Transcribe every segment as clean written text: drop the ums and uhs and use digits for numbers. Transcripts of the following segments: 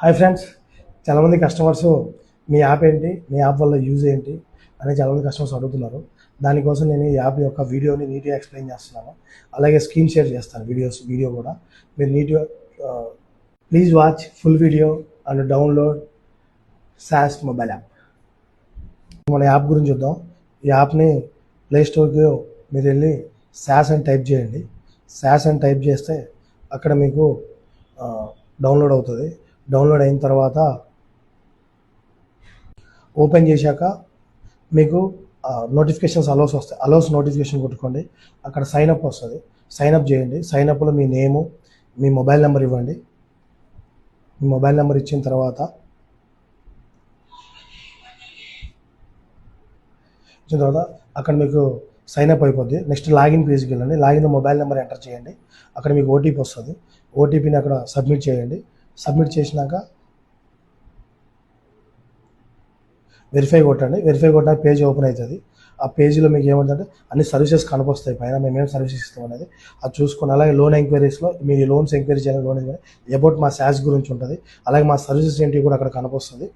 Hi friends, చాలామంది customers మీ app ఏంటి, మీ app వల్ల యూజ్ ఏంటి అని చాలామంది కస్టమర్స్ అడుగుతున్నారు. దానికోసం నేను ఈ యాప్ యొక్క వీడియోని నీట్గా ఎక్స్ప్లెయిన్ చేస్తున్నాను. అలాగే స్క్రీన్ షేర్ చేస్తాను వీడియో కూడా మీరు నీట్గా please watch full video and download sauce mobile app. మన యాప్ గురించి చూద్దాం. ఈ యాప్ని ప్లే స్టోర్కి మీరు వెళ్ళి సాస్ అని టైప్ చేయండి. సాస్ అని టైప్ చేస్తే అక్కడ మీకు డౌన్లోడ్ అవుతుంది. డౌన్లోడ్ అయిన తర్వాత ఓపెన్ చేశాక మీకు నోటిఫికేషన్స్ అలౌస్ వస్తాయి. అలౌస్ నోటిఫికేషన్ కొట్టుకోండి. అక్కడ సైన్అప్ వస్తుంది. సైన్అప్ చేయండి. సైన్అప్లో మీ నేము, మీ మొబైల్ నెంబర్ ఇవ్వండి. మీ మొబైల్ నెంబర్ ఇచ్చిన తర్వాత అక్కడ మీకు సైన్అప్ అయిపోద్ది. నెక్స్ట్ లాగిన్ పేజ్కి వెళ్ళండి. లాగిన్ మొబైల్ నెంబర్ ఎంటర్ చేయండి. అక్కడ మీకు ఓటీపీ వస్తుంది. ఓటీపీని అక్కడ సబ్మిట్ చేయండి. సబ్మిట్ చేసినాక వెరిఫై కొట్టండి. వెరిఫై కొట్టినాక పేజ్ ఓపెన్ అవుతుంది. ఆ పేజీలో మీకు ఏమంటే అన్ని సర్వీసెస్ కనిపిస్తాయి. పైన మేమేం సర్వీసెస్ ఇస్తాం అనేది అది చూసుకొని, అలాగే లోన్ ఎంక్వైరీస్లో మీరు లోన్స్ ఎంక్వైరీ చేయాలి. లోన్ ఎంక్వైరీ అబౌట్ మా శాస్ గురించి ఉంటుంది. అలాగే మా సర్వీసెస్ ఏంటి కూడా అక్కడ కనిపిస్తుంది.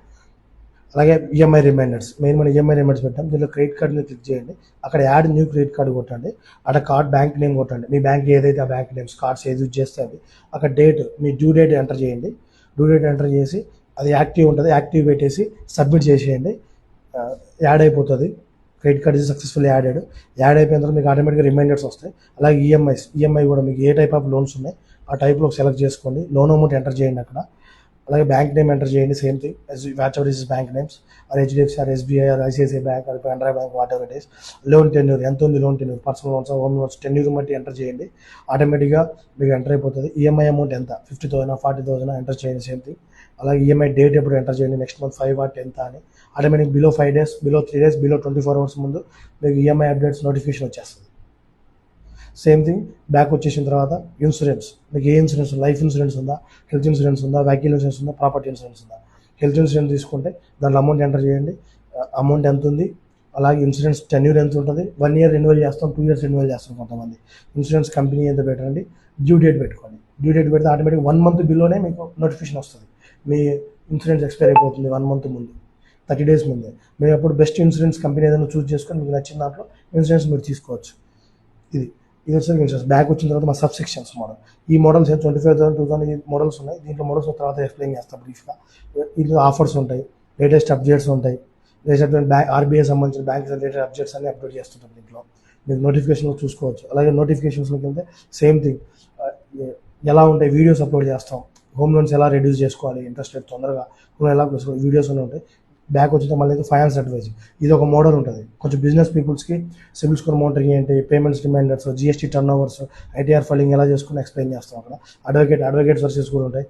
అలాగే ఈఎంఐ రిమైండర్స్, మెయిన్ మనం ఈఎంఐ రిమైండర్స్ పెట్టాం. దీనిలో క్రెడిట్ కార్డ్ మీద క్లిక్ చేయండి. అక్కడ యాడ్ న్యూ క్రెడిట్ కార్డు కొట్టండి. అక్కడ కార్డ్ బ్యాంక్ నేమ్ కొట్టండి. మీ బ్యాంక్ ఏదైతే ఆ బ్యాంక్ నేమ్స్ కార్డ్స్ ఏది యూజ్ చేస్తే అది. అక్కడ డేట్, మీ డ్యూ డేట్ ఎంటర్ చేయండి. డ్యూ డేట్ ఎంటర్ చేసి అది యాక్టివ్ ఉంటుంది. యాక్టివ్ పెట్టేసి సబ్మిట్ చేసేయండి. యాడ్ అయిపోతుంది. Credit card is successful added. Add అయిపోయిన తర్వాత మీకు ఆటోమేటిక్గా రిమైండర్స్ వస్తాయి. అలాగే ఈఎంఐ కూడా మీకు ఏ టైప్ ఆఫ్ లోన్స్ ఉన్నాయి ఆ టైప్లో సెలెక్ట్ చేసుకోండి. లోన్ అమౌంట్ ఎంటర్ చేయండి అక్కడ. అలాగే బ్యాంక్ నేమ్ ఎంటర్ చేయండి. Same thing whatever is bank names or HDFC or SBI or ICICI bank or Canara bank whatever it is. Loan tenure ఎంత ఉంది, loan tenure personal loans home loans tenure బట్టి enter చేయండి. ఆటోమేటిక్గా మీకు enter అయిపోతుంది. EMI amount ఎంత 50,000 40,000 enter చేయండి. Same thing. అలాగే ఈఎంఐ డేట్ ఎప్పుడు ఎంటర్ చేయండి. నెక్స్ట్ మంత్ 5 or 10 అని. Automatic below 5 days, below 3 days, below 24 hours ముందు మీకు ఈఎంఐ అప్డేట్స్ నోటిఫికేషన్ వచ్చేస్తుంది. సేమ్ థింగ్ బ్యాక్ వచ్చేసిన తర్వాత ఇన్సూరెన్స్, మీకు ఏ ఇన్సూరెన్స్, లైఫ్ ఇన్సూరెన్స్ ఉందా, హెల్త్ ఇన్సూరెన్స్ ఉందా, వెహికల్ ఇన్సూరెన్స్ ఉందా, ప్రాపర్టీ ఇన్సూరెన్స్ ఉందా. హెల్త్ ఇన్సూరెన్స్ తీసుకుంటే దాంట్లో అమౌంట్ ఎంటర్ చేయండి. అమౌంట్ ఎంత ఉంది, అలాగే ఇన్సూరెన్స్ టెన్యూర్ ఎంత ఉంటుంది. 1 year రెన్యువల్ చేస్తాం, 2 years రెన్యువల్ చేస్తాం కొంతమంది. ఇన్సూరెన్స్ కంపెనీ ఎంత పెట్టండి. డ్యూ డేట్ పెట్టుకోండి. డ్యూ డేట్ పెడితే ఆటోమేటిక్ 1 month బిలోనే మీకు నోటిఫికేషన్ వస్తుంది. మీ ఇన్సూరెన్స్ ఎక్స్పైర్ అయిపోతుంది 1 month ముందు, 30 days ముందే. మీరు అప్పుడు బెస్ట్ ఇన్సూరెన్స్ కంపెనీ ఏదైనా చూస్ చేసుకొని మీకు నచ్చిన దాంట్లో ఇన్సూరెన్స్ మీరు తీసుకోవచ్చు. ఇది వచ్చేసరికి ఇన్సూరెన్స్. బ్యాక్ వచ్చిన తర్వాత మా సబ్ సెక్షన్స్ మోడల్. ఈ మోడల్స్ 25,000 2,000 మోడల్స్ ఉన్నాయి. దీంట్లో మోడల్స్ తర్వాత ఎక్స్ప్లెయిన్ చేస్తాం బ్రీఫ్గా. ఇందులో ఆఫర్స్ ఉంటాయి, లేటెస్ట్ అప్డేట్స్ ఉంటాయి. లేటెస్ట్ ఆర్బీఐ సంబంధించిన బ్యాంక్ రిలేటెడ్ అప్డేట్స్ అన్ని అప్డేట్ చేస్తుంటాం దీంట్లో. మీకు నోటిఫికేషన్లో చూసుకోవచ్చు. అలాగే నోటిఫికేషన్స్లోకి వెళ్తే సేమ్ థింగ్ ఎలా ఉంటాయి, వీడియోస్ అప్లోడ్ చేస్తాం. హోమ్ లోన్స్ ఎలా రెడ్యూస్ చేసుకోవాలి, ఇంట్రెస్ట్ రేట్ తొందరగా ఎలా వీడియోస్ ఉంటాయి. బ్యాక్ వచ్చిన మళ్ళీ ఫైనాన్స్ అడ్వైజ్, ఇది ఒక మోడల్ ఉంటుంది. కొంచెం బిజినెస్ పీపుల్స్కి సిబిల్ స్కోర్ మానిటరింగ్ ఏంటి, payments reminders, GST turn overs, ITR filing ఎలా చేసుకుని ఎక్స్ప్లెయిన్ చేస్తాం అక్కడ. అడ్వకేట్ సర్వీసెస్ కూడా ఉంటాయి.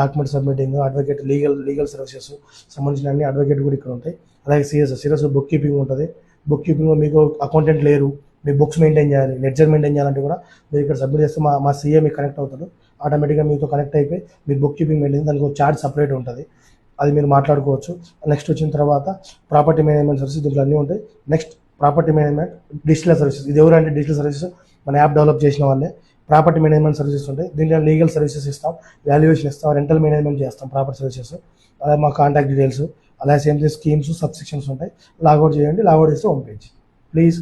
Document submitting, advocate legal services సంబంధించిన అన్ని అడ్వకేట్ కూడా ఇక్కడ ఉంటాయి. అలాగే సిఎస్ బుక్ కీపింగ్ ఉంటుంది. బుక్ కీపింగ్లో మీకు అకౌంటెంట్ లేరు, మీ బుక్స్ మెయింటైన్ చేయాలి, లెడ్జర్ మెయింటైన్ చేయాలంటే కూడా మీరు ఇక్కడ సబ్మిట్ చేస్తే మా సీఏ మీకు కనెక్ట్ అవుతాడు. ఆటోమేటిక్గా మీతో కనెక్ట్ అయిపోయి మీరు బుక్ కీపింగ్ మెయింటైన్, దానికి ఒక చార్జ్ సపరేట్ ఉంటుంది. అది మీరు మాట్లాడుకోవచ్చు. నెక్స్ట్ వచ్చిన తర్వాత ప్రాపర్టీ మేనేజ్మెంట్ సర్వీసెస్, దీంట్లో అన్నీ ఉంటాయి. Next property management digital services. ఇది ఎవరంటే డిజిటల్ సర్వీసెస్ మన యాప్ డెవలప్ చేసిన వాళ్ళే. ప్రాపర్టీ మేనేజ్మెంట్ సర్వీసెస్ ఉంటాయి. దీంట్లో లీగల్ సర్వీసెస్ ఇస్తాం, వాల్యుయేషన్ ఇస్తాం, రెంటల్ మేనేజ్మెంట్ చేస్తాం, ప్రాపర్టీ సర్వీసెస్. అలాగే మా కాంటాక్ట్ డీటెయిల్స్, అలాగే సేమ్ స్కీమ్స్, సబ్సెక్షన్స్ ఉంటాయి. లాగౌట్ చేయండి. లాగౌట్ చేస్తే హోమ్ పేజ్. ప్లీజ్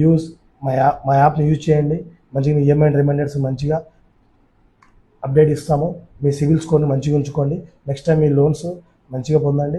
యూజ్ మా యాప్ని యూజ్ చేయండి. మంచిగా ఈఎంఐ రిమైండర్స్ మంచిగా అప్డేట్ ఇస్తాము. మీ సివిల్ స్కోర్ని మంచిగా ఉంచుకోండి. నెక్స్ట్ టైం మీ లోన్స్ మంచిగా పొందండి.